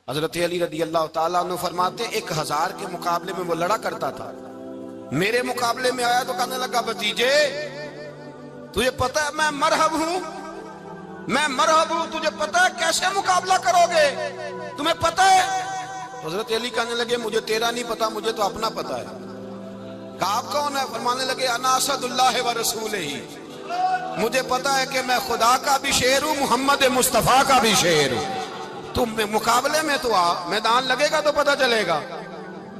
حضرت علی رضی اللہ تعالیٰ عنہ فرماتے 1000 کے مقابلے میں وہ لڑا کرتا تھا، میرے مقابلے میں آیا تو کہنے لگا بھتیجے تجھے پتہ ہے میں مرحب ہوں، تجھے پتہ ہے کیسے مقابلہ کرو گے، تمہیں پتہ ہے؟ حضرت علی کہنے لگے مجھے تیرا نہیں پتا، مجھے تو اپنا پتا ہے۔ کہا آپ کون ہے؟ فرمانے لگے انا اسد اللہ و رسولہ، مجھے پتا ہے کہ میں خدا کا بھی شیر ہوں، محمد مصطفیٰ کا بھی شیر ہوں۔ تم مقابلے میں تو آ، میدان لگے گا تو پتہ چلے گا۔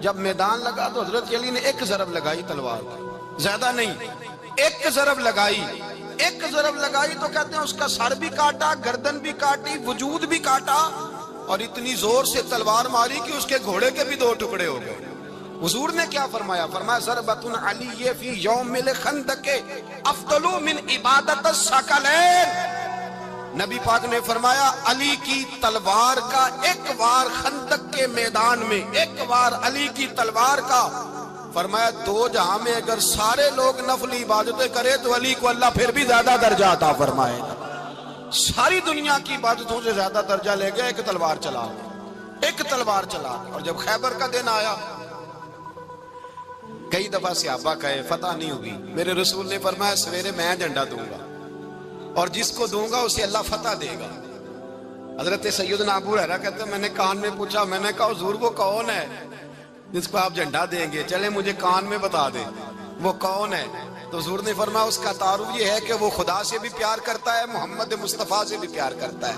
جب میدان لگا تو حضرت علی نے ایک ضرب لگائی تلوار کی، زیادہ نہیں، ایک ضرب لگائی تو کہتے ہیں اس کا سر بھی کاٹا، گردن بھی کاٹی، وجود بھی کاٹا، اور اتنی زور سے تلوار ماری کہ اس کے گھوڑے کے بھی 2 ٹکڑے ہو گئے۔ حضور نے کیا فرمایا؟ فرمایا ضربۃ علی فی یوم الخندق افضل من عبادت الثقلین۔ نبی پاک نے فرمایا علی کی تلوار کا ایک وار خندق کے میدان میں، ایک وار علی کی تلوار کا، فرمایا 2 جہاں میں اگر سارے لوگ نفل عبادتیں کرے تو علی کو اللہ پھر بھی زیادہ درجہ عطا فرمائے گا۔ ساری دنیا کی عبادتوں سے زیادہ درجہ لے گیا ایک تلوار چلا۔ اور جب خیبر کا دن آیا، کئی دفعہ صحابہ کہے فتح نہیں ہوگی، میرے رسول نے فرمایا سویرے میں جھنڈا دوں گا اور جس کو دوں گا اسے اللہ فتح دے گا۔ حضرت سیدنا ابو ہریرہ کہتے ہیں میں نے کان میں پوچھا، میں نے کہا حضور وہ کون ہے جس کو آپ جھنڈا دیں گے؟ چلے مجھے کان میں بتا دیں وہ کون ہے۔ تو حضور نے فرمایا اس کا تعارف یہ ہے کہ وہ خدا سے بھی پیار کرتا ہے، محمد مصطفیٰ سے بھی پیار کرتا ہے۔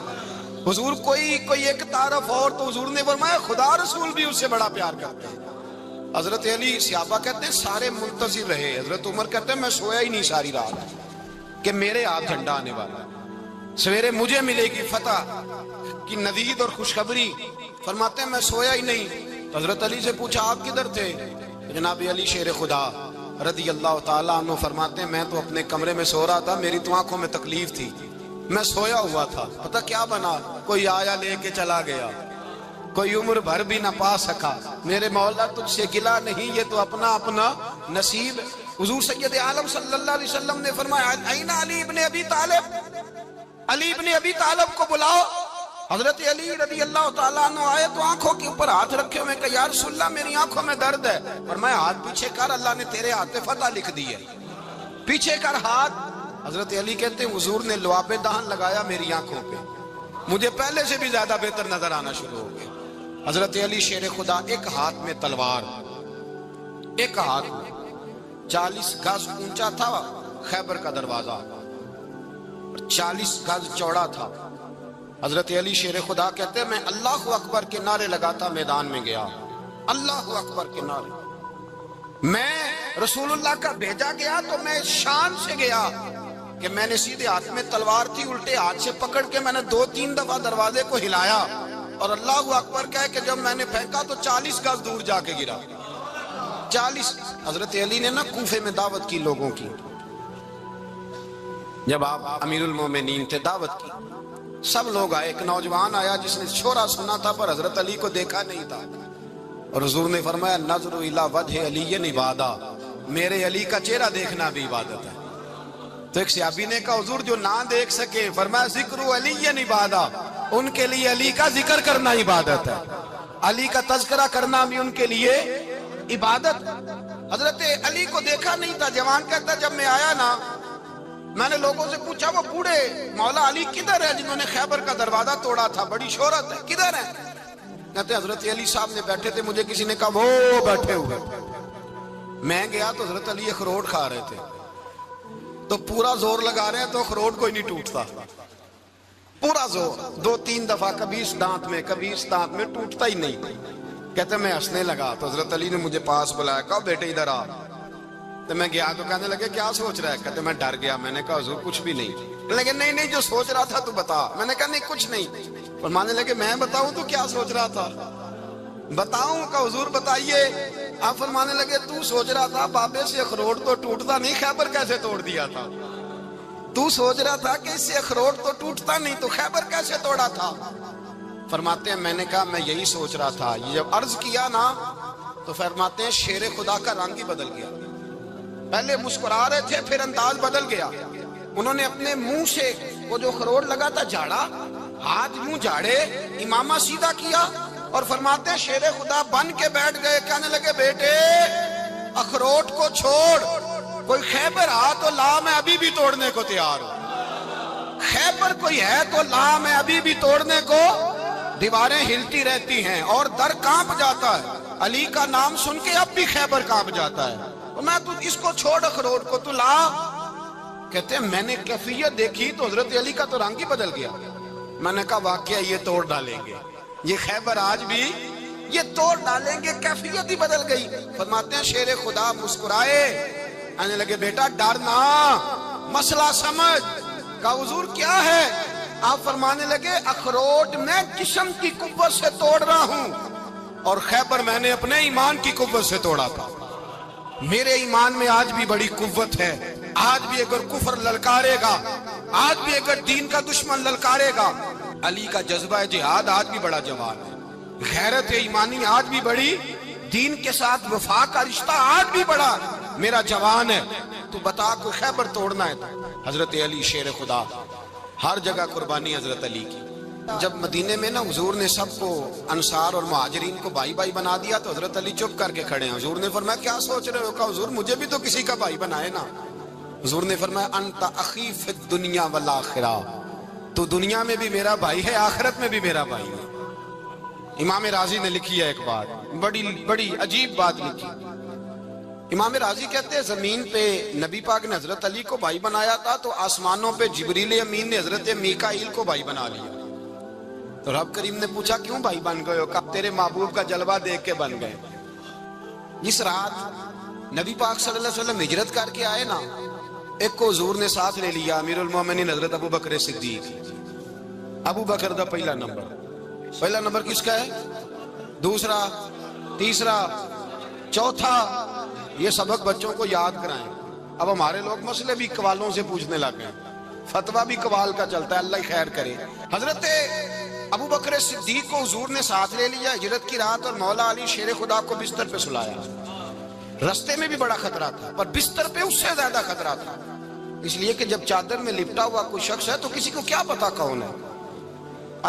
حضور کوئی ایک تعارف اور، تو حضور نے فرمایا خدا رسول بھی اس سے بڑا پیار کرتے ہیں۔ حضرت علی صحابہ کہتے ہیں سارے منتظر رہے، حضرت عمر کہتے ہیں میں سویا ہی نہیں ساری رات کہ میرے ہاتھ جھنڈا آنے والا، سویرے مجھے ملے گی فتح کی نوید اور خوشخبری۔ فرماتے ہیں میں سویا ہی نہیں۔ حضرت علی سے پوچھا آپ کدھر تھے؟ جناب علی شیر خدا رضی اللہ تعالیٰ عنہ فرماتے ہیں میں تو اپنے کمرے میں سو رہا تھا، میری تو آنکھوں میں تکلیف تھی، میں سویا ہوا تھا، پتہ کیا بنا؟ کوئی آیا لے کے چلا گیا، کوئی عمر بھر بھی نہ پا سکا۔ میرے مولا تجھ سے گلا نہیں، یہ تو اپنا نصیب۔ حضور سید عالم صلی اللہ علیہ وسلم نے فرمایا این علی ابن ابی طالب، علی ابن ابی طالب کو بلاؤ۔ حضرت علی رضی اللہ تعالیٰ عنہ آئے تو آنکھوں کے اوپر ہاتھ رکھے ہوئے کہ یا رسول اللہ میری آنکھوں میں درد ہے، فرمایا ہاتھ پیچھے کر، اللہ نے تیرے ہاتھ پہ فتح لکھ دی ہے، پیچھے کر ہاتھ۔ حضرت علی کہتے ہیں حضور نے لعاب دہن لگایا میری آنکھوں پہ، مجھے پہلے سے بھی زیادہ بہتر نظر آنا شروع ہو گیا۔ حضرت علی شیر خدا ایک ہاتھ میں تلوار، ایک ہاتھ میں 40 گز اونچا تھا خیبر کا دروازہ، 40 گز چوڑا تھا۔ حضرت علی شیر خدا کہتے ہیں میں اللہ اکبر کے نعرے لگاتا میدان میں گیا، اللہ اکبر کے نعرے۔ میں رسول اللہ کا بھیجا گیا تو میں شان سے گیا کہ میں نے سیدھے ہاتھ میں تلوار تھی، الٹے ہاتھ سے پکڑ کے میں نے 2-3 دفعہ دروازے کو ہلایا اور اللہ اکبر کہہ کہ جب میں نے پھینکا تو 40 گز دور جا کے گرا۔ 40۔ حضرت علی نے نا کوفے میں دعوت کی لوگوں کی، جب آپ امیر المومنین تھے دعوت کی، سب لوگ آئے، ایک نوجوان آیا جس نے شورا سنا تھا پر حضرت علی کو دیکھا نہیں تھا، اور حضور نے فرمایا نظر الی وجہ علی عبادہ، میرے علی کا چہرہ دیکھنا بھی عبادت ہے۔ تو ایک صحابی نے کہا حضور جو نہ دیکھ سکے، فرمایا ذکر علی عبادہ، ان کے لیے علی کا ذکر کرنا عبادت ہے، علی کا تذکرہ کرنا بھی ان کے لیے عبادت۔ حضرت علی کو دیکھا نہیں تھا، جوان کہتا جب میں آیا نا میں نے لوگوں سے پوچھا وہ بوڑھے مولا علی کدھر ہے جنہوں نے خیبر کا دروازہ توڑا تھا، بڑی شہرت ہے، کدھر ہے؟ کہتے حضرت علی صاحب نے بیٹھے تھے، مجھے کسی نے کہا وہ بیٹھے ہوئے۔ میں گیا تو حضرت علی اخروٹ کھا رہے تھے، تو پورا زور لگا رہے ہیں تو اخروٹ کوئی نہیں ٹوٹتا، پورا زور 2-3 دفعہ، کبھی اس دانت میں کبھی اس دانت میں، ٹوٹتا ہی نہیں۔ کہتے میں ہنسنے لگا تو حضرت علی نے مجھے پاس بلایا، کہا بیٹے ادھر آ۔ تو میں گیا تو کہنے لگے کیا سوچ رہا ہے؟ کہتے میں ڈر گیا، میں نے کہا حضور کچھ بھی نہیں۔ لیکن نہیں جو سوچ رہا تھا تو بتا۔ میں نے کہا نہیں کچھ نہیں۔ فرمانے لگے میں بتاؤں تو کیا سوچ رہا تھا؟ بتاؤں؟ کہ حضور بتائیے۔ آپ فرمانے لگے تو سوچ رہا تھا بابے سے اخروٹ تو ٹوٹتا نہیں، خیبر کیسے توڑ دیا تھا؟ تو سوچ رہا تھا کہ اس سے اخروٹ تو ٹوٹتا نہیں تو خیبر کیسے توڑا تھا؟ فرماتے ہیں میں نے کہا میں یہی سوچ رہا تھا۔ یہ جب عرض کیا نا تو فرماتے ہیں شیر خدا کا رنگ ہی بدل گیا، پہلے مسکرا رہے تھے پھر انداز بدل گیا۔ انہوں نے اپنے منہ سے وہ جو خروٹ لگا تھا جھاڑا، ہاتھ منہ جھاڑے، امامہ سیدھا کیا اور فرماتے ہیں شیر خدا بن کے بیٹھ گئے, کہنے لگے بیٹے اخروٹ کو چھوڑ, کوئی خیبر آ تو لا, میں ابھی بھی توڑنے کو تیار ہوں. خیبر کوئی ہے تو لا, میں ابھی بھی توڑنے کو. دیواریں ہلتی رہتی ہیں اور در کانپ جاتا ہے, علی کا نام سن کے اب بھی خیبر کانپ جاتا ہے. میں تو اس کو چھوڑ اخروٹ کو, تو لا. کہتے ہیں میں نے کیفیت دیکھی تو حضرت علی کا تو رنگ ہی بدل گیا. میں نے کہا واقعہ یہ توڑ ڈالیں گے, یہ خیبر آج بھی یہ توڑ ڈالیں گے, کیفیت ہی بدل گئی. فرماتے ہیں شیر خدا مسکرائے, آنے لگے بیٹا ڈرنا, مسئلہ سمجھ. کہا حضور کیا ہے؟ آپ فرمانے لگے اخروٹ میں جسم کی قوت سے توڑ رہا ہوں اور خیبر میں نے اپنے ایمان کی قوت سے توڑا تھا. میرے ایمان میں آج بھی بڑی قوت ہے, آج بھی اگر کفر للکارے گا, آج بھی اگر دین کا دشمن للکارے گا. علی کا جذبہ جہاد آج بھی بڑا جوان ہے, غیرت ایمانی آج بھی بڑی, دین کے ساتھ وفا کا رشتہ آج بھی بڑا میرا جوان ہے. تو بتا کوئی خیبر توڑنا ہے تو حضرت علی شیر خدا, ہر جگہ قربانی حضرت علی کی. جب مدینے میں نا حضور نے سب کو انصار اور مہاجرین کو بھائی بھائی بنا دیا تو حضرت علی چپ کر کے کھڑے ہیں. حضور نے فرمایا کیا سوچ رہے ہو؟ کہا حضور مجھے بھی تو کسی کا بھائی بنائے نا. حضور نے فرمایا انت اخی فی الدنیا والآخرہ, تو دنیا میں بھی میرا بھائی ہے, آخرت میں بھی میرا بھائی ہے. امام راضی نے لکھی ہے ایک بات, بڑی عجیب بات لکھی. امام راضی کہتے ہیں زمین پہ نبی پاک نے حضرت علی کو بھائی بنایا تھا تو آسمانوں پہ جبریل امین نے حضرت میکائیل کو بھائی بنا لیا. تو رب کریم نے پوچھا کیوں بھائی بن گئے ہو؟ کہا تیرے محبوب کا جلوہ دیکھ کے بن گئے. جس رات نبی پاک صلی اللہ علیہ وسلم ہجرت کر کے آئے نا, ایک کو حضور نے ساتھ لے لیا, امیر المومنین حضرت ابو بکر صدیق. ابو بکر دا پہلا نمبر کس کا ہے؟ دوسرا, تیسرا, چوتھا. یہ سبق بچوں کو یاد کرائیں. اب ہمارے لوگ مسئلے بھی قوالوں سے پوچھنے لگ گئے, فتویٰ بھی قوال کا چلتا ہے, اللہ خیر کرے. حضرت ابو بکر صدیق کو حضور نے ساتھ لے لیا ہجرت کی رات, اور مولا علی شیر خدا کو بستر پہ سلایا. رستے میں بھی بڑا خطرہ تھا پر بستر پہ اس سے زیادہ خطرہ تھا, اس لیے کہ جب چادر میں لپٹا ہوا کوئی شخص ہے تو کسی کو کیا پتا کون ہے.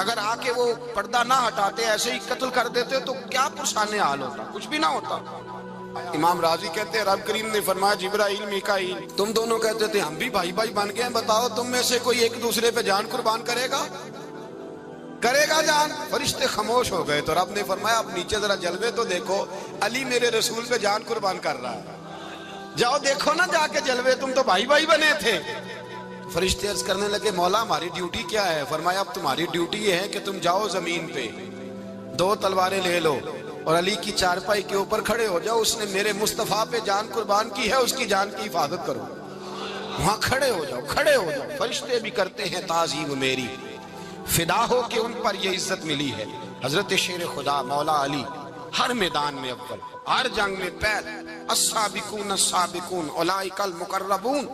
اگر آ کے وہ پردہ نہ ہٹاتے ایسے ہی قتل کر دیتے تو کیا پرسانے حال ہوتا, کچھ بھی نہ ہوتا. امام راضی کہتے ہیں رب کریم نے فرمایا جبرائیل میکائیل تم دونوں کہتے تھے ہم بھی بھائی بھائی بن گئے, بتاؤ تم میں سے کوئی ایک دوسرے پہ جان قربان کرے گا جان؟ فرشتے خاموش ہو گئے. تو رب نے فرمایا اب نیچے ذرا جلوے تو دیکھو, علی میرے رسول پہ جان قربان کر رہا ہے, جاؤ دیکھو نا جا کے جلوے, تم تو بھائی بھائی بنے تھے. فرشتے عرض کرنے لگے مولا ہماری ڈیوٹی کیا ہے؟ فرمایا اب تمہاری ڈیوٹی یہ ہے کہ تم جاؤ زمین پہ 2 تلواریں لے لو اور علی کی چارپائی کے اوپر کھڑے ہو جاؤ, اس نے میرے مصطفیٰ پہ جان قربان کی ہے, اس کی جان کی حفاظت کرو. وہاں کھڑے ہو جاؤ. فرشتے بھی کرتے ہیں تعظیم میری, فدا ہو کہ ان پر یہ عزت ملی ہے. حضرت شیر خدا مولا علی ہر میدان میں اول, ہر جنگ میں پہل. السابقون السابقون اولئک المقربون.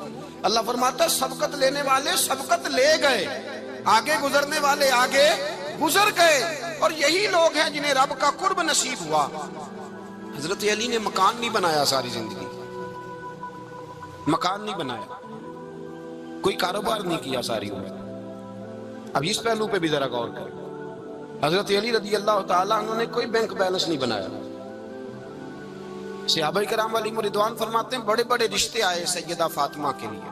اللہ فرماتا ہے سبقت لینے والے سبقت لے گئے, آگے گزرنے والے آگے گزر گئے, اور یہی لوگ ہیں جنہیں رب کا قرب نصیب ہوا. حضرت علی نے مکان نہیں بنایا ساری زندگی, مکان نہیں بنایا, کوئی کاروبار نہیں کیا ساری عمر. اب اس پہلو پہ بھی ذرا غور کریں. حضرت علی رضی اللہ تعالیٰ عنہ نے کوئی بینک بیلنس نہیں بنایا. صحابہ کرام علیہم رضوان فرماتے ہیں بڑے بڑے رشتے آئے سیدہ فاطمہ کے لیے,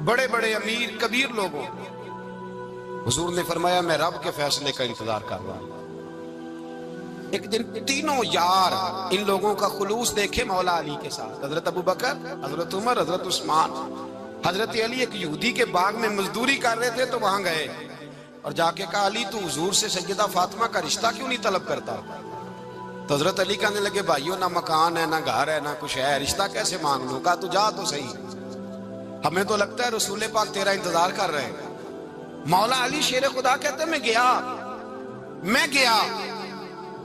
بڑے بڑے امیر کبیر لوگوں. حضور نے فرمایا میں رب کے فیصلے کا انتظار کر رہا ہوں. ایک دن تینوں یار ان لوگوں کا خلوص دیکھے مولا علی کے ساتھ, حضرت ابو بکر, حضرت عمر, حضرت عثمان. حضرت علی ایک یہودی کے باغ میں مزدوری کر رہے تھے تو وہاں گئے اور جا کے کہا علی تو حضور سے سیدہ فاطمہ کا رشتہ کیوں نہیں طلب کرتا؟ تو حضرت علی کہنے لگے بھائیو نہ مکان ہے نہ گھر ہے نہ کچھ ہے, رشتہ کیسے مانگ لوں؟ کہا تو جا تو صحیح, ہمیں تو لگتا ہے رسول پاک تیرا انتظار کر رہے ہیں. مولا علی شیر خدا کہتے میں گیا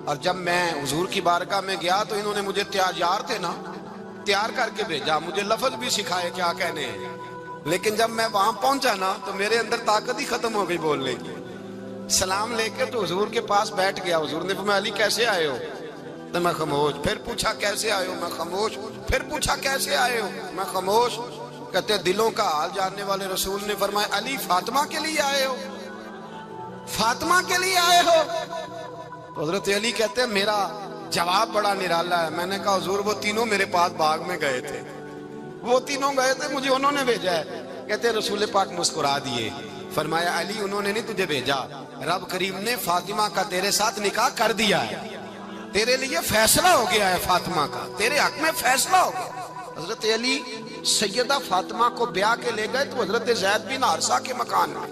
اور جب میں حضور کی بارگاہ میں گیا تو انہوں نے مجھے تیار کر کے بھیجا, مجھے لفظ بھی سکھائے کیا کہنے ہیں, لیکن جب میں وہاں پہنچا نا تو میرے اندر طاقت ہی ختم ہو گئی بولنے کی. سلام لے کے تو حضور کے پاس بیٹھ گیا. حضور نے فرمایا علی کیسے آئے ہو؟ تو میں خاموش. پھر پوچھا کیسے آئے ہو؟ میں خاموش. پھر پوچھا کیسے آئے ہو؟ میں خاموش. کہتے دلوں کا حال جاننے والے رسول نے فرمایا علی فاطمہ کے لیے آئے ہو؟ فاطمہ کے لیے آئے ہو؟ تو حضرت علی کہتے ہیں میرا جواب بڑا نرالا ہے. میں نے کہا حضور وہ تینوں میرے پاس باغ میں گئے تھے, وہ تینوں گئے تھے, مجھے انہوں نے بھیجا ہے. کہتے رسول پاک مسکرا دیے, فرمایا علی انہوں نے نہیں تجھے بھیجا, رب کریم نے فاطمہ کا تیرے ساتھ نکاح کر دیا ہے, تیرے لیے فیصلہ ہو گیا ہے فاطمہ کا, تیرے حق میں فیصلہ ہو گیا. حضرت علی سیدہ فاطمہ کو بیاہ کے لے گئے تو حضرت زید بن حارثہ کے مکان میں,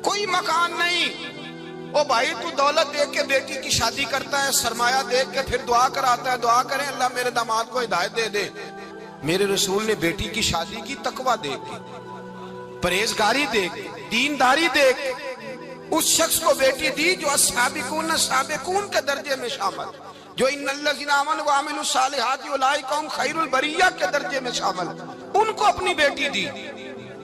کوئی مکان نہیں. او بھائی تو دولت دیکھ کے بیٹی کی شادی کرتا ہے, سرمایہ دیکھ کے پھر دعا کراتا ہے, دعا کریں اللہ میرے داماد کو ہدایت دے دے. میرے رسول نے بیٹی کی شادی کی تقوی دیکھ کے, پرہیزگاری دیکھ کے, دینداری دیکھ کے اس شخص کو بیٹی دی جو السابقون السابقون کے درجے میں شامل, جو ان الذین آمنوا وعملوا الصالحات اولئک هم خیر البریہ کے درجے میں شامل, ان کو اپنی بیٹی دی.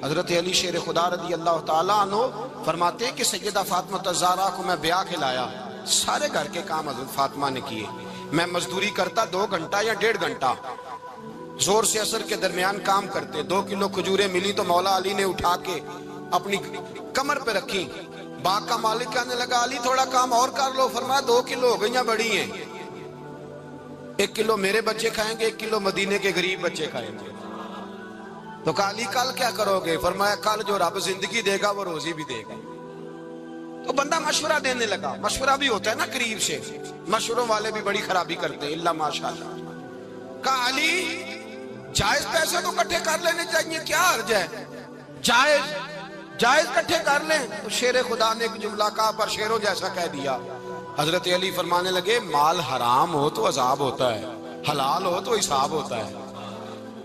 حضرت علی شیر خدا رضی اللہ تعالیٰ عنہ فرماتے ہیں کہ سیدہ فاطمہ الزہرا کو میں بیاہ کے لایا, سارے گھر کے کام حضرت فاطمہ نے کیے. میں مزدوری کرتا 2 گھنٹہ یا 1.5 گھنٹہ, زور سے عصر کے درمیان کام کرتے. 2 کلو کھجوریں ملی تو مولا علی نے اٹھا کے اپنی کمر پہ رکھی. باغ کا مالک کہنے لگا علی تھوڑا کام اور کر لو. فرمایا 2 کلو ہو گئیاں بڑی ہیں, 1 کلو میرے بچے کھائیں گے, 1 کلو مدینے کے غریب بچے کھائیں گے. تو کہا علی کل کیا کرو گے؟ فرمایا کل جو رب زندگی دے گا وہ روزی بھی دے گا. تو بندہ مشورہ دینے لگا. مشورہ بھی ہوتا ہے نا قریب سے, مشوروں والے بھی بڑی خرابی کرتے ہیں اللہ ماشاءاللہ. کہا علی جائز پیسے تو کٹھے کر لینے چاہیے, کیا حرج ہے, جائز کٹھے کر لیں. تو شیر خدا نے ایک جملہ کہا پر شیروں جیسا کہہ دیا. حضرت علی فرمانے لگے مال حرام ہو تو عذاب ہوتا ہے, حلال ہو تو حساب ہوتا ہے.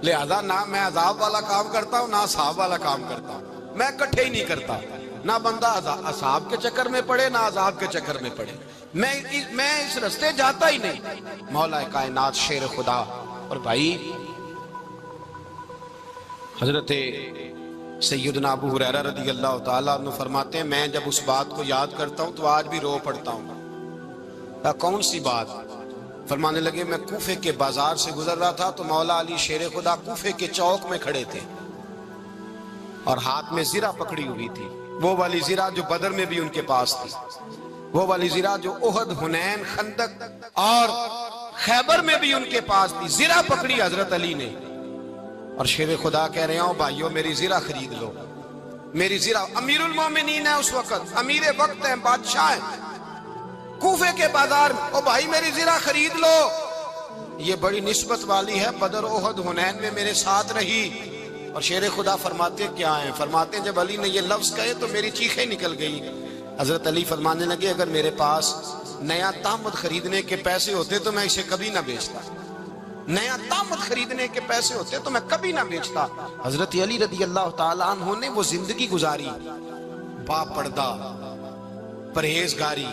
لہذا نہ میں عذاب والا کام کرتا ہوں نہ حساب والا کام کرتا ہوں, میں کٹھے ہی نہیں کرتا. نہ بندہ عذاب کے چکر میں پڑے نہ عذاب کے چکر میں پڑے, میں اس رستے جاتا ہی نہیں. مولا کائنات شیر خدا. اور بھائی حضرت سیدنا ابو ہریرہ رضی اللہ تعالیٰ عنہ فرماتے ہیں میں جب اس بات کو یاد کرتا ہوں تو آج بھی رو پڑتا ہوں. کون سی بات؟ فرمانے لگے میں کوفے کے بازار سے گزر رہا تھا تو مولا علی شیر خدا کوفے کے چوک میں کھڑے تھے اور ہاتھ میں زرہ پکڑی ہوئی تھی, وہ والی زرہ جو بدر میں بھی ان کے پاس تھی, وہ والی زرہ جو احد, حنین, خندق اور خیبر میں بھی ان کے پاس تھی. زرہ پکڑی حضرت علی نے اور شیر خدا کہہ رہے ہوں بھائیو میری زرہ خرید لو. میری زرہ, امیر المومنین ہے اس وقت, امیر وقت ہیں, بادشاہ ہیں, کوفے کے بازار میں, او بھائی میری زرہ خرید لو. یہ بڑی نسبت والی ہے, بدر, احد, حنین میں میرے ساتھ رہی. اور شیر خدا فرماتے کیا ہیں؟ فرماتے ہیں جب علی نے یہ لفظ کہے تو میری چیخیں نکل گئی. حضرت علی فرمانے لگے اگر میرے پاس نیا تامت خریدنے کے پیسے ہوتے تو میں اسے کبھی نہ بیچتا, نیا تامت خریدنے کے پیسے ہوتے تو میں کبھی نہ بیچتا. حضرت علی رضی اللہ تعالیٰ عنہ نے وہ زندگی گزاری, با پردہ, پرہیزگاری,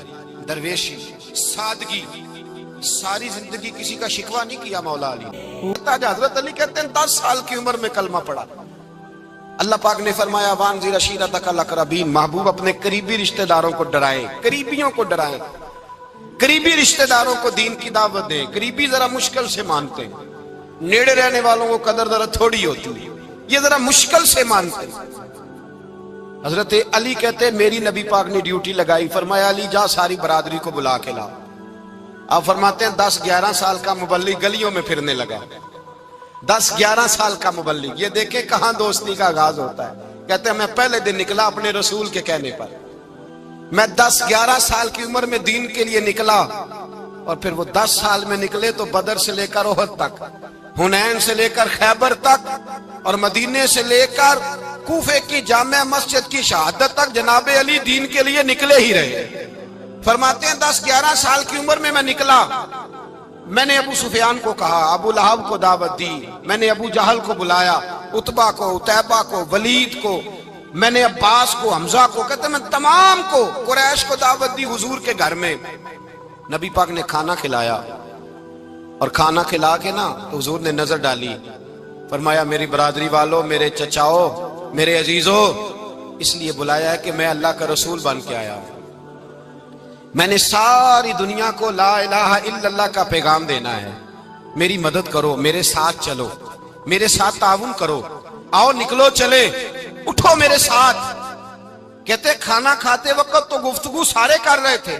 درویشی, سادگی, ساری زندگی کسی کا شکوہ نہیں کیا مولا علی. حضرت علی کہتے ہیں 10 سال کی عمر میں کلمہ پڑھا. اللہ پاک نے فرمایا وانذر عشیرتک الاقربین, محبوب اپنے قریبی رشتہ داروں کو ڈرائیں, قریبیوں کو ڈرائیں, قریبی رشتہ داروں کو دین کی دعوت دیں. قریبی ذرا مشکل سے مانتے ہیں, نیڑے رہنے والوں کو قدر ذرا تھوڑی ہوتی ہے, یہ ذرا مشکل سے مانتے ہیں. حضرت علی کہتے ہیں میری نبی پاک نے ڈیوٹی لگائی, فرمایا علی جا ساری برادری کو بلا کے لا. آپ فرماتے ہیں 10-11 سال کا مبلغ گلیوں میں پھرنے لگا, 10-11 سال کا مبلغ. یہ دیکھیں کہاں دوستی کا آغاز ہوتا ہے. کہتے ہیں میں پہلے دن نکلا اپنے رسول کے کہنے پر, میں 10-11 سال کی عمر میں دین کے لیے نکلا, اور پھر وہ 10 سال میں نکلے تو بدر سے لے کر احد تک, حنین سے لے کر خیبر تک, اور مدینے سے لے کر کوفے کی جامع مسجد کی شہادت تک جناب علی دین کے لیے نکلے ہی رہے. فرماتے ہیں 10-11 سال کی عمر میں نکلا. میں نے ابو سفیان کو کہا, ابو لہب کو دعوت دی, میں نے ابو جہل کو بلایا, عتبہ کو, عتیبہ کو, ولید کو, میں نے عباس کو, حمزہ کو, کہتے میں تمام کو, قریش کو دعوت دی حضور کے گھر میں. نبی پاک نے کھانا کھلایا, اور کھانا کھلا کے نا تو حضور نے نظر ڈالی, فرمایا میری برادری والوں, میرے چچاؤ, میرے عزیزو, اس لیے بلایا ہے کہ میں اللہ کا رسول بن کے آیا ہوں. میں نے ساری دنیا کو لا الہ الا اللہ کا پیغام دینا ہے, میری مدد کرو, میرے ساتھ چلو, میرے ساتھ تعاون کرو, آؤ نکلو چلے, اٹھو میرے ساتھ. کہتے کھانا کھاتے وقت تو گفتگو سارے کر رہے تھے,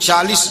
40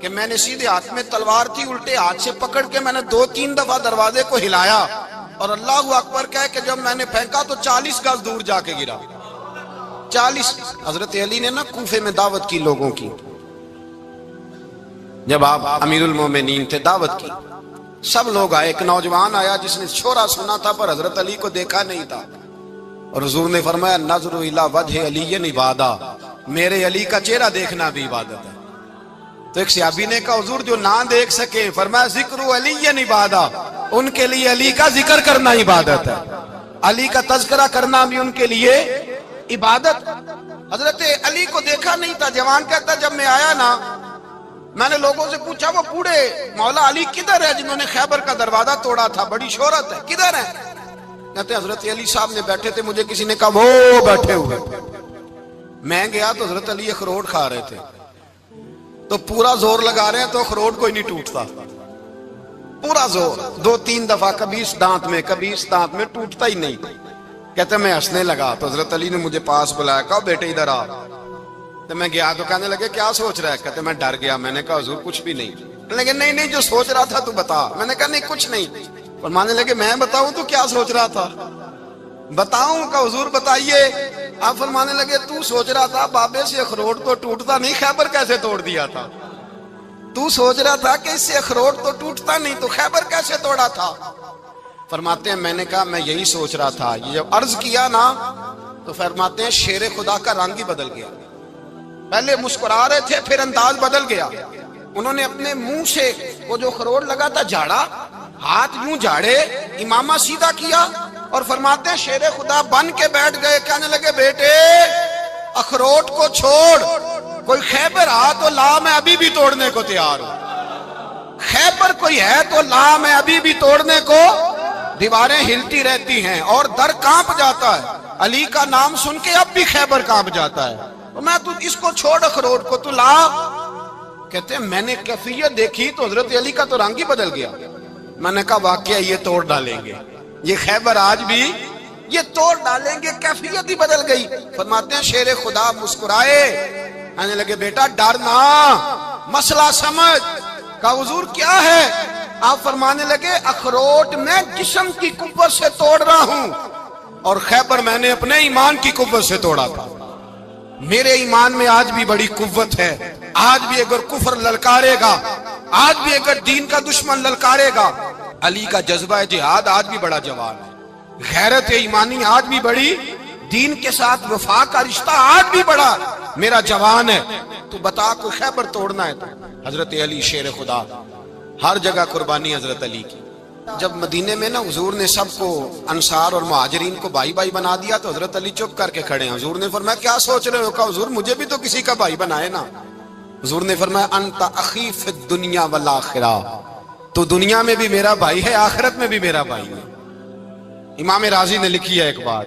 کہ میں نے سیدھے ہاتھ میں تلوار تھی، الٹے ہاتھ سے پکڑ کے میں نے 2-3 دفعہ دروازے کو ہلایا اور اللہ اکبر کہہ کہ جب میں نے پھینکا تو 40 گز دور جا کے گرا۔ 40۔ حضرت علی نے نا کوفے میں دعوت کی لوگوں کی، جب آپ امیر المومنین تھے، دعوت کی، سب لوگ آئے۔ ایک نوجوان آیا جس نے شورا سنا تھا پر حضرت علی کو دیکھا نہیں تھا، اور حضور نے فرمایا نظر الی وجہ علی عبادہ، میرے علی کا چہرہ دیکھنا بھی عبادت ہے۔ تو ایک صحابی نے کہا حضور جو نہ دیکھ سکے، فرمایا ذکر علی عبادہ، ان کے لیے علی کا ذکر کرنا عبادت ہے، علی کا تذکرہ کرنا بھی ان کے لیے عبادت۔ حضرت علی کو دیکھا نہیں تھا۔ جوان کہتا جب میں آیا نا، میں نے لوگوں سے پوچھا وہ بوڑھے مولا علی کدھر ہے جنہوں نے خیبر کا دروازہ توڑا تھا، بڑی شہرت ہے، کدھر ہے؟ کہتے حضرت علی صاحب نے بیٹھے تھے، مجھے کسی نے کہا وہ بیٹھے ہوئے۔ میں گیا تو حضرت علی اخروٹ کھا رہے تھے، تو پورا زور لگا رہے ہیں تو اخروٹ کوئی نہیں ٹوٹتا، پورا زور 2-3 دفعہ، کبھی اس دانت میں کبھی اس دانت میں، ٹوٹتا ہی نہیں۔ کہتے میں ہنسنے لگا تو حضرت علی نے مجھے پاس بلایا، کہا بیٹے ادھر آ۔ تو میں گیا تو کہنے لگے کیا سوچ رہا ہے؟ کہتے میں ڈر گیا۔ میں نے کہا حضور کچھ بھی نہیں۔ کہنے لگے نہیں جو سوچ رہا تھا تو بتا۔ میں نے کہا نہیں کچھ نہیں۔ فرمانے لگے میں بتاؤں تو کیا سوچ رہا تھا؟ بتاؤں؟ کہ حضور بتائیے۔ آپ فرمانے لگے تو سوچ رہا تھا بابے سے اخروٹ تو ٹوٹتا نہیں، خیبر کیسے توڑ دیا تھا؟ تو سوچ رہا تھا کہ اس سے اخروٹ تو ٹوٹتا نہیں تو خیبر کیسے توڑا تھا؟ فرماتے ہیں میں نے کہا میں یہی سوچ رہا تھا۔ یہ جب عرض کیا نا تو فرماتے ہیں شیر خدا کا رنگ ہی بدل گیا، پہلے مسکرا رہے تھے پھر انداز بدل گیا۔ انہوں نے اپنے منہ سے وہ جو خروٹ لگا تھا جھاڑا، ہاتھ یوں جھاڑے، امامہ سیدھا کیا، اور فرماتے ہیں شیر خدا بن کے بیٹھ گئے۔ کہنے لگے بیٹے اخروٹ کو چھوڑ، کوئی خیبر آ تو لا، میں ابھی بھی توڑنے کو تیار ہوں۔ خیبر کوئی ہے تو لا، میں ابھی بھی توڑنے کو۔ دیواریں ہلتی رہتی ہیں اور در کانپ جاتا ہے، علی کا نام سن کے اب بھی خیبر کانپ جاتا ہے، تو میں تو اس کو چھوڑ اخروٹ کو تو لا۔ کہتے ہیں میں نے کیفیت دیکھی تو حضرت علی کا تو رنگ ہی بدل گیا۔ میں نے کہا واقعہ یہ توڑ ڈالیں گے، یہ خیبر آج بھی یہ توڑ ڈالیں گے، کیفیت ہی بدل گئی۔ فرماتے ہیں شیر خدا مسکرائے، کہنے لگے بیٹا ڈرنا، مسئلہ سمجھ۔ کہا حضور کیا ہے؟ آپ فرمانے لگے اخروٹ میں جسم کی قوت سے توڑ رہا ہوں، اور خیبر میں نے اپنے ایمان کی قوت سے توڑا تھا۔ میرے ایمان میں آج بھی بڑی قوت ہے، آج بھی اگر کفر للکارے گا، آج بھی اگر دین کا دشمن للکارے گا، علی کا جذبہ جہاد آج بھی بڑا جوان ہے، غیرت ایمانی آج بھی بڑی، دین کے ساتھ وفا کا رشتہ آج بھی بڑا میرا جوان ہے۔ تو بتا کوئی خیبر توڑنا ہے تو حضرت علی شیر خدا، ہر جگہ قربانی حضرت علی کی۔ جب مدینے میں نا حضور نے سب کو انصار اور مہاجرین کو بھائی بھائی بنا دیا تو حضرت علی چپ کر کے کھڑے ہیں۔ حضور نے فرمایا کیا سوچ رہے ہو؟ کہا حضور مجھے بھی تو کسی کا بھائی بنائے نا۔ حضور نے فرمایا انت اخی فی الدنیا والآخرہ، تو دنیا میں بھی میرا بھائی ہے، آخرت میں بھی میرا بھائی ہے۔ امام راضی نے لکھی ہے ایک بات،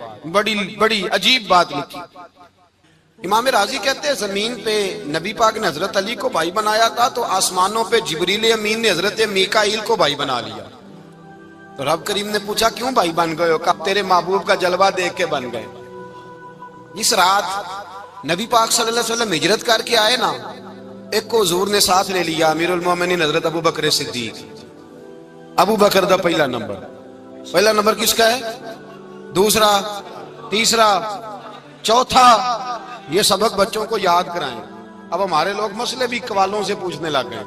بڑی عجیب بات لکھی۔ امام راضی کہتے ہیں زمین پہ نبی پاک نے حضرت علی کو بھائی بنایا تھا تو آسمانوں پہ جبریل امین نے حضرت میکائیل کو بھائی بنا لیا۔ تو رب کریم نے پوچھا کیوں بھائی بن گئے ہو؟ کہا تیرے محبوب کا جلوہ دیکھ کے بن گئے۔ جس رات نبی پاک صلی اللہ علیہ وسلم ہجرت کر کے آئے نا، ایک کو حضور نے ساتھ لے لیا، امیر المومنین حضرت ابو بکر صدیق۔ ابو بکر دا پہلا نمبر کس کا ہے؟ دوسرا، تیسرا، چوتھا، یہ سبق بچوں کو یاد کرائیں۔ اب ہمارے لوگ مسئلے بھی قوالوں سے پوچھنے لگ گئے،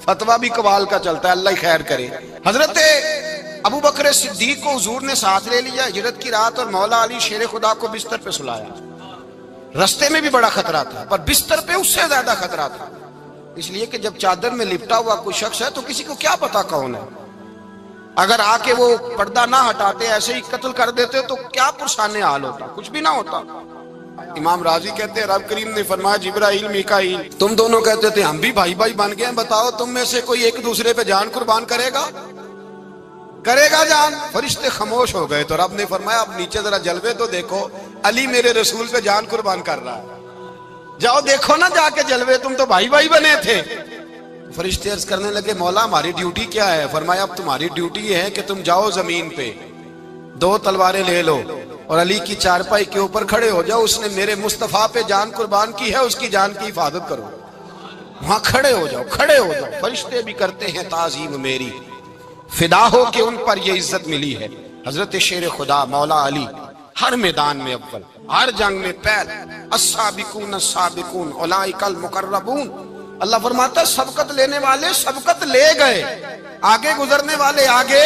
فتویٰ بھی قوال کا چلتا ہے، اللہ ہی خیر کرے۔ حضرت ابو بکر صدیق کو حضور نے ساتھ لے لیا ہجرت کی رات، اور مولا علی شیر خدا کو بستر پہ سلایا۔ رستے میں بھی بڑا خطرہ تھا پر بستر پہ اس سے زیادہ خطرہ تھا، اس لیے کہ جب چادر میں لپٹا ہوا کوئی شخص ہے تو کسی کو کیا پتا کون ہے، اگر آ کے وہ پردہ نہ ہٹاتے ایسے ہی قتل کر دیتے تو کیا پرسان حال ہوتا، کچھ بھی نہ ہوتا۔ امام راضی کہتے ہیں رب کریم نے فرمایا جبرائیل میکائیل تم دونوں کہتے تھے ہم بھی بھائی بھائی بن گئے ہیں، بتاؤ تم میں سے کوئی ایک دوسرے پہ جان قربان کرے گا جان؟ فرشتے خاموش ہو گئے تو رب نے فرمایا اب نیچے ذرا جلوے تو دیکھو، علی میرے رسول پہ جان قربان کر رہا ہے، جاؤ دیکھو نا جا کے جلوے، تم تو بھائی بھائی بنے تھے۔ فرشتے عرض کرنے لگے مولا ہماری ڈیوٹی کیا ہے؟ فرمایا اب تمہاری ڈیوٹی یہ ہے کہ تم جاؤ زمین پہ 2 تلواریں لے لو اور علی کی چارپائی کے اوپر کھڑے ہو جاؤ، اس نے میرے مصطفیٰ پہ جان قربان کی ہے، اس کی جان کی حفاظت کرو۔ وہاں کھڑے ہو جاؤ، کھڑے ہو جاؤ، فرشتے بھی کرتے ہیں تعظیم میری، فدا ہو کہ ان پر یہ عزت ملی ہے۔ حضرت شیر خدا مولا علی ہر میدان میں اول، ہر جنگ میں پہل، السابقون السابقون اولئک المقربون۔ اللہ فرماتا ہے سبقت لینے والے سبقت لے گئے، آگے گزرنے والے آگے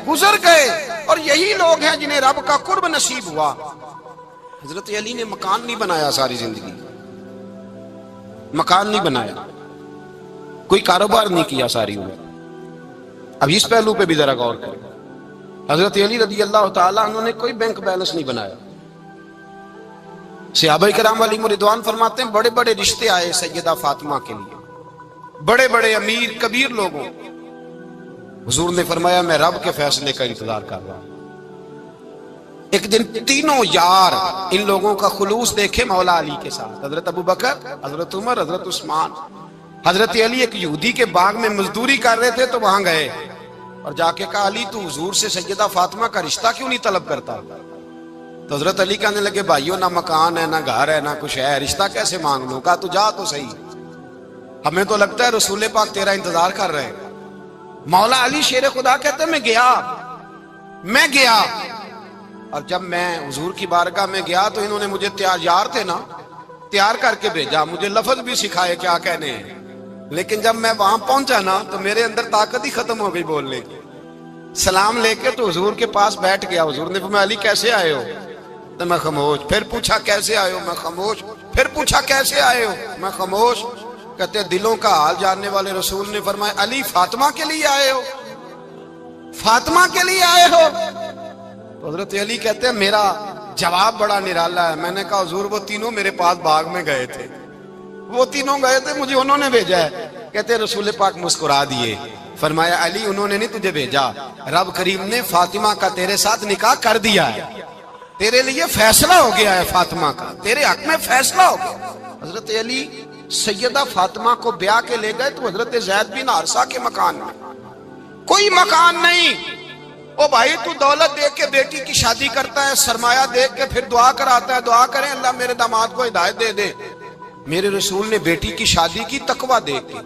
گزر گئے، اور یہی لوگ ہیں جنہیں رب کا قرب نصیب ہوا۔ حضرت علی نے مکان نہیں بنایا ساری زندگی، مکان نہیں بنایا، کوئی کاروبار نہیں کیا ساری عمر۔ اب اس پہلو پہ بھی ذرا غور کریں، حضرت علی رضی اللہ تعالیٰ عنہ نے کوئی بینک بیلنس نہیں بنایا۔ صحابہ کرام علیہم رضوان فرماتے ہیں بڑے بڑے رشتے آئے سیدہ فاطمہ کے لیے، بڑے بڑے امیر کبیر لوگوں، حضور نے فرمایا میں رب کے فیصلے کا انتظار کر رہا ہوں۔ ایک دن تینوں یار ان لوگوں کا خلوص دیکھے مولا علی کے ساتھ، حضرت ابوبکر، حضرت عمر، حضرت عثمان۔ حضرت علی ایک یہودی کے باغ میں مزدوری کر رہے تھے تو وہاں گئے اور جا کے کہا علی تو حضور سے سیدہ فاطمہ کا رشتہ کیوں نہیں طلب کرتا؟ تو حضرت علی کہنے لگے بھائیو نہ مکان ہے، نہ گھر ہے، نہ کچھ ہے، رشتہ کیسے مانگ لوں؟ کہا تو جا تو صحیح، ہمیں تو لگتا ہے رسول پاک تیرا انتظار کر رہے ہیں۔ مولا علی شیر خدا کہتے ہیں میں گیا اور جب میں حضور کی بارگاہ میں گیا تو انہوں نے مجھے تیار تھے نا، تیار کر کے بھیجا، مجھے لفظ بھی سکھائے کیا کہنے ہیں، لیکن جب میں وہاں پہنچا نا تو میرے اندر طاقت ہی ختم ہو گئی بولنے کی۔ سلام لے کے تو حضور کے پاس بیٹھ گیا، حضور نے فرمایا علی کیسے آئے ہو؟ تو میں خاموش، پھر پوچھا کیسے آئے ہو؟ میں خاموش، پھر پوچھا کیسے آئے ہو؟ میں خاموش۔ کہتے دلوں کا حال جاننے والے رسول نے فرمایا علی فاطمہ کے لیے آئے ہو؟ فاطمہ کے لیے آئے ہو؟ تو حضرت علی کہتے ہیں میرا جواب بڑا نرالا ہے۔ میں نے کہا حضور وہ تینوں میرے پاس باغ میں گئے تھے، وہ تینوں گئے تھے، مجھے انہوں نے بھیجا ہے۔ کہتے رسول پاک مسکرا دیے، فرمایا علی انہوں نے نہیں تجھے بھیجا، رب کریم نے فاطمہ کا تیرے ساتھ نکاح کر دیا ہے، تیرے لیے فیصلہ ہو گیا ہے، فاطمہ کا تیرے حق میں فیصلہ ہو گیا۔ حضرت علی سیدہ فاطمہ کو بیاہ کے لے گئے تو حضرت زید بن حارثہ کے مکان میں، کوئی مکان نہیں۔ او بھائی تو دولت دیکھ کے بیٹی کی شادی کرتا ہے، سرمایہ دیکھ کے پھر دعا کراتا ہے، دعا کریں اللہ میرے داماد کو ہدایت دے دے۔ میرے رسول نے بیٹی کی شادی کی تقوی دیکھ کے،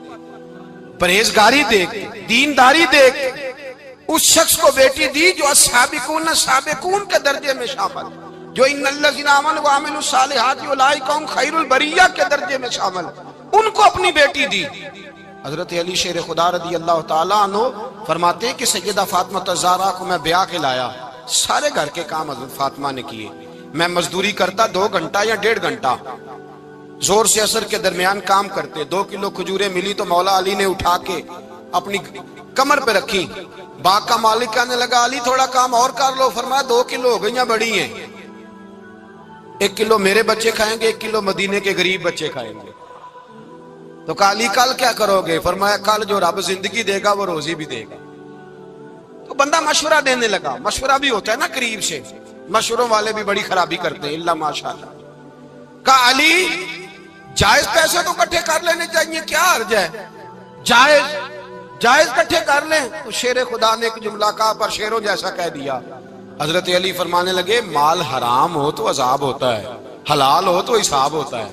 پرہیزگاری دیکھ کے، دینداری دیکھ کے اس شخص کو بیٹی دی جو السابقون السابقون کے درجے میں شامل، جو ان الذین آمنوا وعملوا الصالحات اولئک هم خیر البریہ کے درجے میں شامل، ان کو اپنی بیٹی دی۔ حضرت علی شیر خدا رضی اللہ تعالیٰ عنہ فرماتے ہیں کہ سیدہ فاطمہ الزہرا کو میں بیاہ کے لایا، سارے گھر کے کام حضرت فاطمہ نے کیے، میں مزدوری کرتا 2 گھنٹہ یا 1.5 گھنٹہ، زور سے عصر کے درمیان کام کرتے، 2 کلو کھجوریں ملی تو مولا علی نے اٹھا کے اپنی کمر پہ رکھی۔ باغ کا مالک کہنے لگا علی تھوڑا کام اور کر لو، فرمایا 2 کلو ہو گئیں بڑی ہیں، 1 کلو میرے بچے کھائیں گے، 1 کلو مدینے کے غریب بچے کھائیں گے۔ تو کہا علی کل کیا کرو گے؟ فرمایا کل جو رب زندگی دے گا وہ روزی بھی دے گا۔ تو بندہ مشورہ دینے لگا، مشورہ بھی ہوتا ہے نا قریب سے، مشوروں والے بھی بڑی خرابی کرتے ہیں اللہ ماشاءاللہ۔ کہا علی جائز پیسے تو کٹھے کر لینے چاہیے، کیا حرج ہے، جائز کٹھے کر لیں۔ تو شیر خدا نے ایک جملہ کہا پر شیروں جیسا کہہ دیا۔ حضرت علی فرمانے لگے مال حرام ہو تو عذاب ہوتا ہے، حلال ہو تو حساب ہوتا ہے،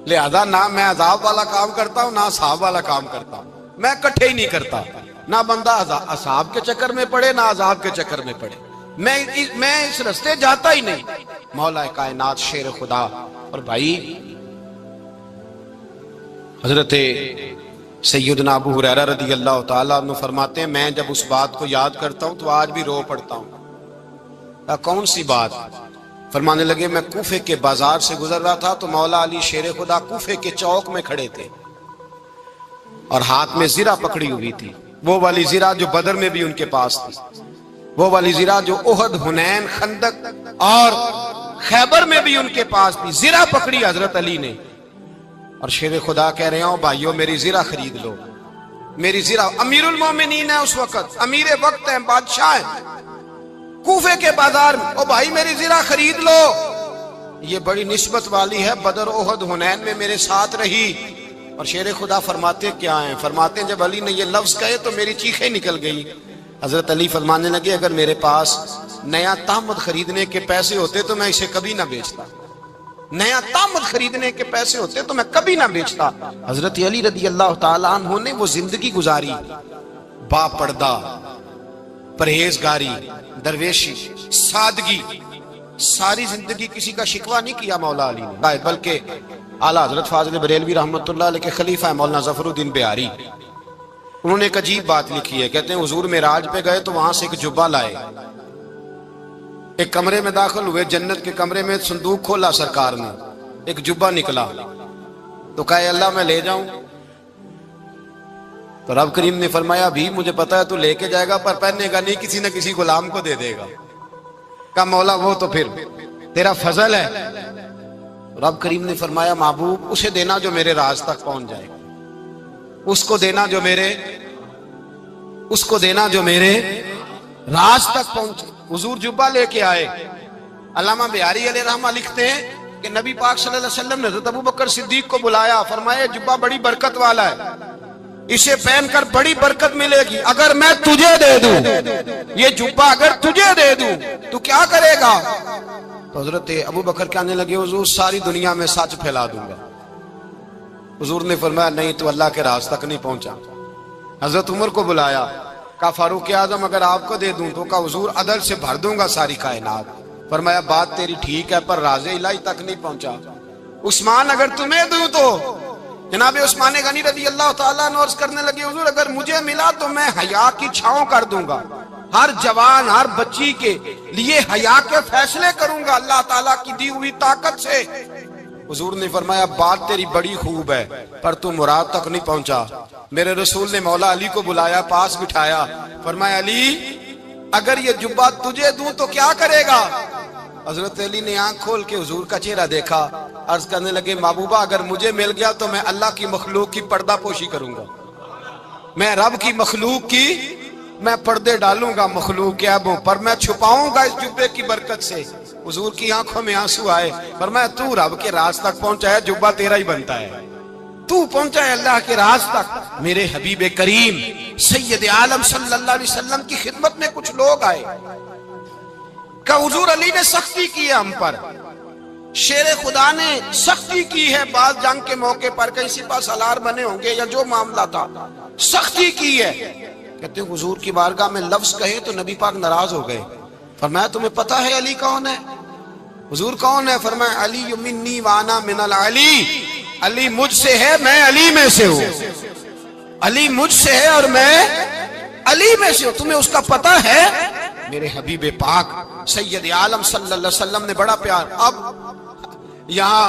لہذا نہ میں عذاب والا کام کرتا ہوں نہ حساب والا کام کرتا ہوں، میں کٹھے ہی نہیں کرتا، نہ بندہ حساب کے چکر میں پڑے نہ عذاب کے چکر میں پڑے، میں اس رستے جاتا ہی نہیں۔ مولا کائنات شیر خدا۔ اور بھائی حضرت سیدنا ابو ہریرہ رضی اللہ تعالیٰ عنہ فرماتے ہیں میں جب اس بات کو یاد کرتا ہوں تو آج بھی رو پڑتا ہوں۔ کون سی بات؟ فرمانے لگے میں کوفے کے بازار سے گزر رہا تھا تو مولا علی شیر خدا کوفے کے چوک میں کھڑے تھے اور ہاتھ میں زرہ پکڑی ہوئی تھی، وہ والی زرہ جو بدر میں بھی ان کے پاس تھی، وہ والی زرہ جو احد، حنین، خندق اور خیبر میں بھی ان کے پاس تھی۔ زرہ پکڑی حضرت علی نے اور شیر خدا کہہ رہے ہوں بھائیو میری زرہ خرید لو، میری زرہ۔ امیر المومنین ہے اس وقت، امیر وقت ہیں، بادشاہ ہیں، کوفے کے بازار میں، او بھائی میری زرہ خرید لو، یہ بڑی نسبت والی ہے، بدر، احد، حنین میں میرے ساتھ رہی۔ اور شیر خدا فرماتے کیا ہیں؟ فرماتے ہیں جب علی نے یہ لفظ کہے تو میری چیخیں نکل گئی۔ حضرت علی فرمانے لگے اگر میرے پاس نیا تہمت خریدنے کے پیسے ہوتے تو میں اسے کبھی نہ بیچتا، نیا تامد خریدنے کے پیسے ہوتے تو میں کبھی نہ بیچتا۔ حضرت علی رضی اللہ تعالیٰ عنہ نے وہ زندگی گزاری، با پردہ، پرہیزگاری، درویشی، سادگی، ساری زندگی کسی کا شکوہ نہیں کیا مولا علی نے، بلکہ اعلیٰ حضرت فاضل بریلوی رحمۃ اللہ علیہ کے خلیفہ مولانا ظفر الدین بہاری، انہوں نے ایک عجیب بات لکھی ہے، کہتے ہیں حضور معراج پہ گئے تو وہاں سے ایک جبہ لائے، ایک کمرے میں داخل ہوئے، جنت کے کمرے میں صندوق کھولا سرکار نے، ایک جبہ نکلا تو کہا اللہ میں لے جاؤں؟ تو رب کریم نے فرمایا بھی مجھے پتا ہے تو لے کے جائے گا پر پہننے گا نہیں، کسی نہ کسی غلام کو دے دے گا۔ کہا مولا وہ تو پھر تیرا فضل ہے۔ رب کریم نے فرمایا محبوب اسے دینا جو میرے راز تک پہنچ جائے، اس کو دینا جو میرے راز تک پہنچے۔ حضور جبہ لے کے آئے۔ علامہ بہاری علیہ رحمہ لکھتے ہیں کہ نبی پاک صلی اللہ علیہ وسلم نے حضرت ابوبکر صدیق کو بلایا، فرمایا جبہ بڑی برکت والا ہے، اسے پہن کر بڑی برکت ملے گی، اگر میں تجھے دے دوں یہ جبہ، اگر تجھے دے دوں تو کیا کرے گا؟ تو حضرت ابوبکر کہنے لگے حضور ساری دنیا میں سچ پھیلا دوں گا۔ حضور نے فرمایا نہیں تو اللہ کے راز تک نہیں پہنچا۔ حضرت عمر کو بلایا، کہا فاروق اعظم اگر آپ کو دے دوں تو کہا حضور عدل سے بھر دوں گا ساری کائنات۔ فرمایا بات تیری ٹھیک ہے پر راز الہی تک نہیں پہنچا۔ عثمان اگر تمہیں دوں تو جناب عثمان غنی رضی اللہ تعالیٰ عنہ عرض کرنے لگے حضور اگر مجھے ملا تو میں حیا کی چھاؤں کر دوں گا، ہر جوان ہر بچی کے لیے حیا کے فیصلے کروں گا اللہ تعالیٰ کی دی ہوئی طاقت سے۔ حضور نے فرمایا بات تیری بڑی خوب ہے پر تو مراد تک نہیں پہنچا۔ میرے رسول نے مولا علی کو بلایا، پاس بٹھایا، فرمایا علی اگر یہ جبہ تجھے دوں تو کیا کرے گا؟ حضرت علی نے آنکھ کھول کے حضور کا چہرہ دیکھا، عرض کرنے لگے محبوبہ اگر مجھے مل گیا تو میں اللہ کی مخلوق کی پردہ پوشی کروں گا، میں رب کی مخلوق کی میں پردے ڈالوں گا مخلوق کے عیبوں پر، میں چھپاؤں گا اس جبے کی برکت سے۔ حضور کی آنکھوں میں آنسو آئے، فرمایا تو رب کے راز تک پہنچا ہے، جبہ تیرا ہی بنتا ہے، تو پہنچا ہے اللہ کے راز تک۔ میرے حبیب کریم سید عالم صلی اللہ علیہ وسلم کی خدمت میں کچھ لوگ آئے کہ حضور علی نے سختی کی ہے ہم پر، شیر خدا نے سختی کی ہے، بعض جنگ کے موقع پر کہیں سپہ سالار بنے ہوں گے یا جو معاملہ تھا سختی کی ہے۔ کہتے ہیں حضور کی بارگاہ میں لفظ کہے تو نبی پاک ناراض ہو گئے۔ فرمایا تمہیں پتا ہے علی کون ہے؟ حضور کون ہے؟ فرمایا علی منی وانا من العلی، علی مجھ سے ہے میں علی میں سے ہوں، علی مجھ سے ہے اور میں علی میں سے ہوں، تمہیں اس کا پتہ ہے؟ میرے حبیب پاک سید عالم صلی اللہ علیہ وسلم نے بڑا پیار۔ اب یہاں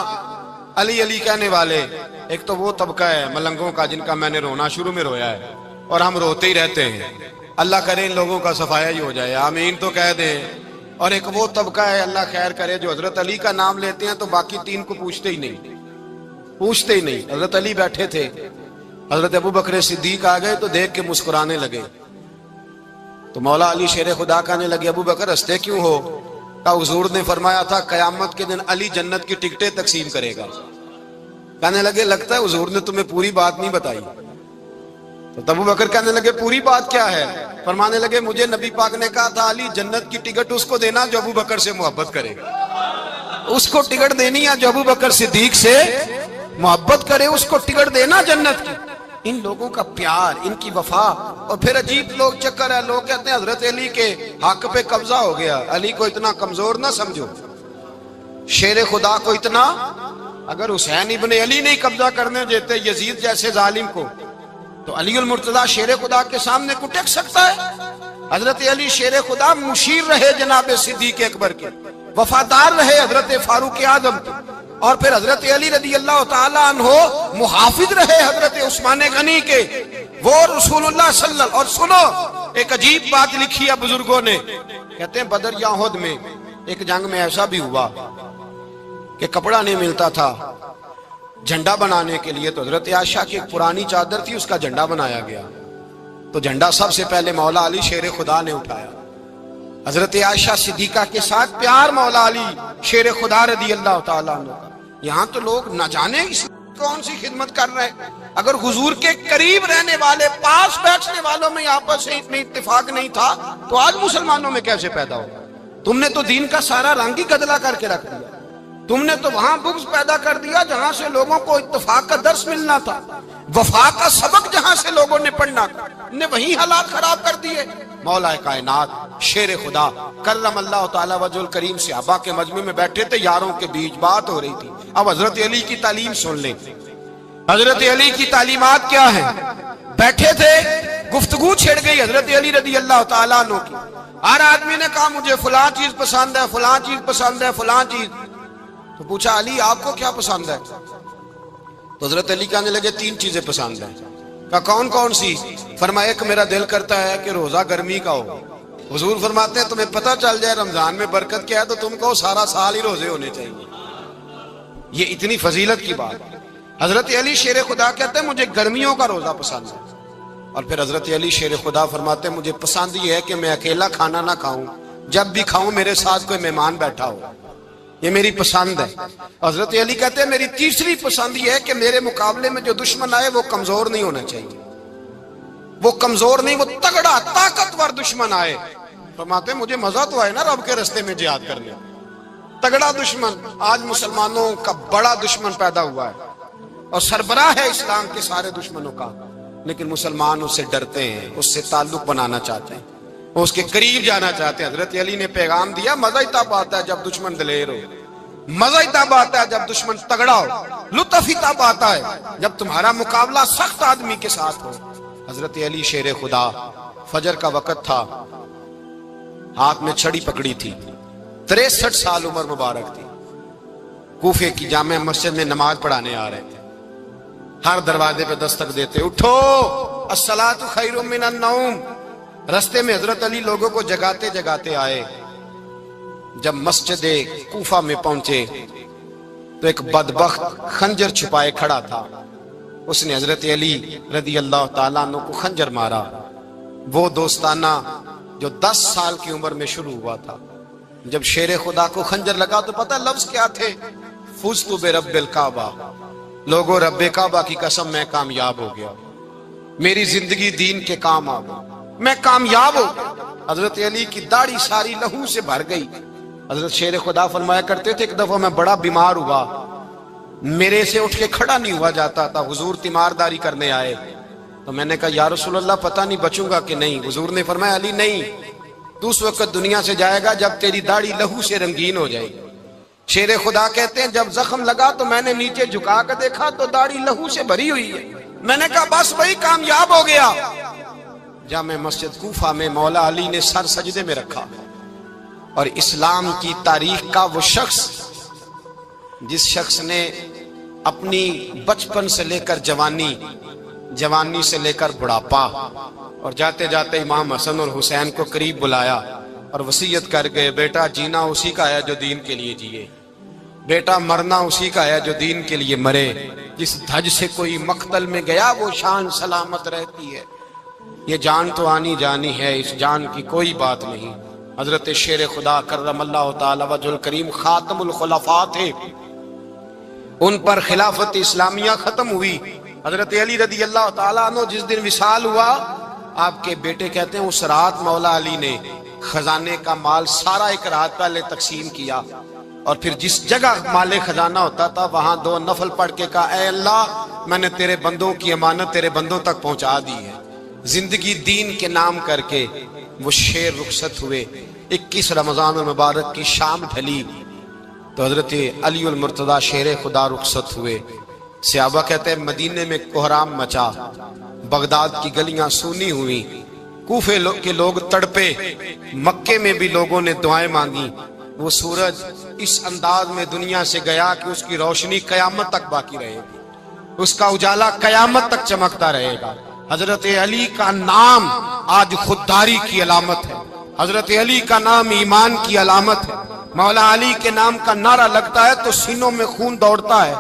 علی علی کہنے والے ایک تو وہ طبقہ ہے ملنگوں کا جن کا میں نے رونا شروع میں رویا ہے اور ہم روتے ہی رہتے ہیں، اللہ کرے ان لوگوں کا صفایا ہی ہو جائے، آمین تو کہہ دیں۔ اور ایک وہ طبقہ ہے اللہ خیر کرے جو حضرت علی کا نام لیتے ہیں تو باقی تین کو پوچھتے ہی نہیں۔ حضرت علی بیٹھے تھے، حضرت ابوبکر صدیق آ گئے تو دیکھ کے مسکرانے لگے، تو مولا علی شیر خدا کہنے لگے ابوبکر ہنستے کیوں ہو؟ کہا حضور نے فرمایا تھا قیامت کے دن علی جنت کی ٹکٹیں تقسیم کرے گا۔ کہنے لگے لگتا ہے حضور نے تمہیں پوری بات نہیں بتائی۔ تو ابوبکر کہنے لگے پوری بات کیا ہے؟ فرمانے لگے مجھے نبی پاک نے کہا تھا علی جنت کی ٹکٹ اس کو دینا جو ابوبکر سے محبت کرے گا، اس کو ٹکٹ دینی ہے جو ابوبکر صدیق سے محبت کرے، اس کو ٹکٹ دینا جنت کی۔ ان لوگوں کا پیار، ان کی وفا۔ اور پھر عجیب لوگ چکر ہے، لوگ کہتے ہیں حضرت علی کے حق پہ قبضہ ہو گیا، علی کو اتنا کمزور نہ سمجھو، شیر خدا کو اتنا، اگر حسین ابن علی نہیں قبضہ کرنے دیتے یزید جیسے ظالم کو تو علی المرتضی شیر خدا کے سامنے کو ٹک سکتا ہے؟ حضرت علی شیر خدا مشیر رہے جناب صدیق اکبر کے، وفادار رہے حضرت فاروق اعظم کے، اور پھر حضرت علی رضی اللہ تعالیٰ عنہ محافظ رہے حضرت عثمان غنی کے، وہ رسول اللہ صلی اللہ علیہ وسلم۔ اور سنو ایک عجیب بات لکھی ہے بزرگوں نے، کہتے ہیں بدر یا احد میں ایک جنگ میں ایسا بھی ہوا کہ کپڑا نہیں ملتا تھا جھنڈا بنانے کے لیے، تو حضرت عائشہ کی ایک پرانی چادر تھی اس کا جھنڈا بنایا گیا، تو جھنڈا سب سے پہلے مولا علی شیر خدا نے اٹھایا۔ حضرت عائشہ صدیقہ کے ساتھ پیار مولا علی شیر خدا رضی اللہ تعالیٰ عنہ کا۔ یہاں تو لوگ نہ جانے اس کون سی خدمت کر رہے ہیں، اگر حضور کے قریب رہنے والے پاس بیٹھنے والوں میں آپس میں اتفاق نہیں تھا تو آج مسلمانوں میں کیسے پیدا ہو؟ تم نے تو دین کا سارا رنگ ہی گدلا کر کے رکھ دیا۔ تم نے تو وہاں بغض پیدا کر دیا جہاں سے لوگوں کو اتفاق کا درس ملنا تھا، وفا کا سبق جہاں سے لوگوں نے پڑھنا تھا، نے وہی حالات خراب کر دیے۔ مولا کائنات شیر خدا کرم اللہ تعالی وجہ الکریم صحابہ کے مجمع میں بیٹھے تھے، یاروں کے بیچ بات ہو رہی تھی۔ اب حضرت علی کی تعلیم سن لیں، حضرت علی کی تعلیمات کیا ہیں۔ بیٹھے تھے، گفتگو چھڑ گئی حضرت علی رضی اللہ تعالیٰ عنہ کی۔ ہر آدمی نے کہا مجھے فلاں چیز پسند ہے، فلاں چیز پسند ہے، فلاں چیز۔ تو پوچھا علی آپ کو کیا پسند ہے؟ تو حضرت علی کہنے لگے 3 چیزیں پسند ہیں۔ کہا کون کون سی؟ فرمایا ایک میرا دل کرتا ہے کہ روزہ گرمی کا ہو۔ حضور فرماتے ہیں تمہیں پتہ چل جائے رمضان میں برکت کیا ہے تو تم کو سارا سال ہی روزے ہونے چاہیے۔ یہ اتنی فضیلت کی بات۔ حضرت علی شیر خدا کہتے ہیں مجھے گرمیوں کا روزہ پسند ہے۔ اور پھر حضرت علی شیر خدا فرماتے ہیں مجھے پسند یہ ہے کہ میں اکیلا کھانا نہ کھاؤں، جب بھی کھاؤں میرے ساتھ کوئی مہمان بیٹھا ہو، یہ میری پسند ہے۔ حضرت علی کہتے ہیں میری تیسری پسند یہ ہے کہ میرے مقابلے میں جو دشمن آئے وہ کمزور نہیں ہونا چاہیے، وہ کمزور نہیں، وہ تگڑا طاقتور دشمن آئے۔ فرماتے ہیں مجھے مزہ تو آئے نا رب کے رستے میں جہاد کرنے۔ تگڑا دشمن، آج مسلمانوں کا بڑا دشمن پیدا ہوا ہے اور سربراہ ہے اسلام کے سارے دشمنوں کا، لیکن مسلمان اس سے ڈرتے ہیں، اس سے تعلق بنانا چاہتے ہیں، اس کے قریب جانا چاہتے ہیں۔ حضرت علی نے پیغام دیا مزہ ہی تب آتا ہے جب دشمن دلیر ہو، مزہ ہی تب آتا ہے جب دشمن تگڑا ہو، لطف ہی تب آتا ہے جب تمہارا مقابلہ سخت آدمی کے ساتھ ہو۔ حضرت علی شیر خدا، فجر کا وقت تھا، ہاتھ میں چھڑی پکڑی تھی، 63 سال عمر مبارک تھی، کوفے کی جامع مسجد میں نماز پڑھانے آ رہے تھے۔ ہر دروازے پہ دستک دیتے اٹھو الصلاۃ خیر من النوم۔ رستے میں حضرت علی لوگوں کو جگاتے جگاتے آئے۔ جب مسجد کوفہ میں پہنچے تو ایک بدبخت خنجر چھپائے کھڑا تھا، اس نے حضرت علی رضی اللہ تعالیٰ عنہ کو خنجر مارا۔ وہ دوستانہ جو 10 سال کی عمر میں شروع ہوا تھا، جب شیر خدا کو خنجر لگا تو پتہ لفظ کیا تھے؟ فزت برب الکعبہ، لوگوں رب کعبہ کی قسم میں کامیاب ہو گیا، میری زندگی دین کے کام آ گئی، میں کامیاب ہو گیا۔ حضرت علی کی داڑھی ساری لہو سے بھر گئی۔ حضرت شیر خدا فرمایا کرتے تھے ایک دفعہ میں بڑا بیمار ہوا، میرے سے اٹھ کے کھڑا نہیں ہوا جاتا تھا، حضور تیمارداری کرنے آئے تو میں نے کہا یا رسول اللہ پتہ نہیں بچوں گا کہ نہیں۔ حضور نے فرمایا علی نہیں، تو اس وقت دنیا سے جائے گا جب تیری داڑھی لہو سے رنگین ہو جائے گی۔ شیر خدا کہتے ہیں جب زخم لگا تو میں نے نیچے جھکا کر دیکھا تو داڑھی لہو سے بھری ہوئی ہے، میں نے کہا بس وہی کامیاب ہو گیا۔ جامع مسجد کوفہ میں مولا علی نے سر سجدے میں رکھا، اور اسلام کی تاریخ کا وہ شخص جس شخص نے اپنی بچپن سے لے کر جوانی، جوانی سے لے کر بڑھاپا، اور جاتے جاتے امام حسن اور حسین کو قریب بلایا اور وصیت کر گئے بیٹا جینا اسی کا ہے جو دین کے لیے جیے، بیٹا مرنا اسی کا ہے جو دین کے لیے مرے، جس دھج سے کوئی مقتل میں گیا وہ شان سلامت رہتی ہے، یہ جان تو آنی جانی ہے، اس جان کی کوئی بات نہیں۔ حضرت شیر خدا کرم اللہ تعالی وجہ الکریم خاتم الخلفاء تھے، ان پر خلافت اسلامیہ ختم ہوئی۔ حضرت علی رضی اللہ تعالیٰ عنہ جس دن وصال ہوا، آپ کے بیٹے کہتے ہیں اس رات مولا علی نے خزانے کا مال سارا ایک رات پہلے تقسیم کیا، اور پھر جس جگہ مال خزانہ ہوتا تھا وہاں 2 نفل پڑھ کے کہا اے اللہ میں نے تیرے بندوں کی امانت تیرے بندوں تک پہنچا دی ہے۔ زندگی دین کے نام کر کے وہ شیر رخصت ہوئے۔ 21 رمضان المبارک کی شام ڈھلی تو حضرت علی المرتضی شیر خدا رخصت ہوئے۔ صحابہ کہتے ہیں مدینے میں کوہرام مچا، بغداد کی گلیاں سونی ہوئی، کوفے کے لوگ تڑپے، مکے میں بھی لوگوں نے دعائیں مانگی۔ وہ سورج اس انداز میں دنیا سے گیا کہ اس کی روشنی قیامت تک باقی رہے گی، اس کا اجالا قیامت تک چمکتا رہے گا۔ حضرت علی کا نام آج خودداری کی علامت ہے، حضرت علی کا نام ایمان کی علامت ہے۔ مولا علی کے نام کا نعرہ لگتا ہے تو سینوں میں خون دوڑتا ہے،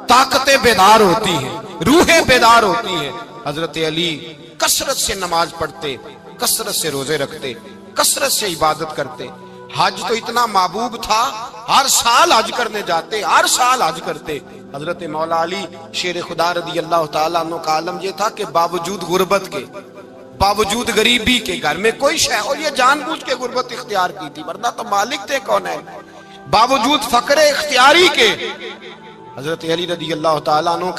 طاقتیں بیدار ہوتی ہیں، روحیں بیدار ہوتی ہیں۔ حضرت علی کثرت سے نماز پڑھتے، کثرت سے روزے رکھتے، کثرت سے عبادت کرتے۔ حج تو اتنا محبوب تھا، ہر سال حج کرنے جاتے، ہر سال حج کرتے۔ حضرت مولا علی شیر خدا رضی اللہ تعالیٰ عنہ کا عالم یہ تھا کہ باوجود غربت کے، باوجود غریبی کے، گھر میں کوئی شے، اور یہ جان بوجھ کے غربت اختیار کی تھی ورنہ تو مالک تھے کون ہے۔ باوجود فقر اختیاری کے حضرت علی رضی اللہ تعالیٰ عنہ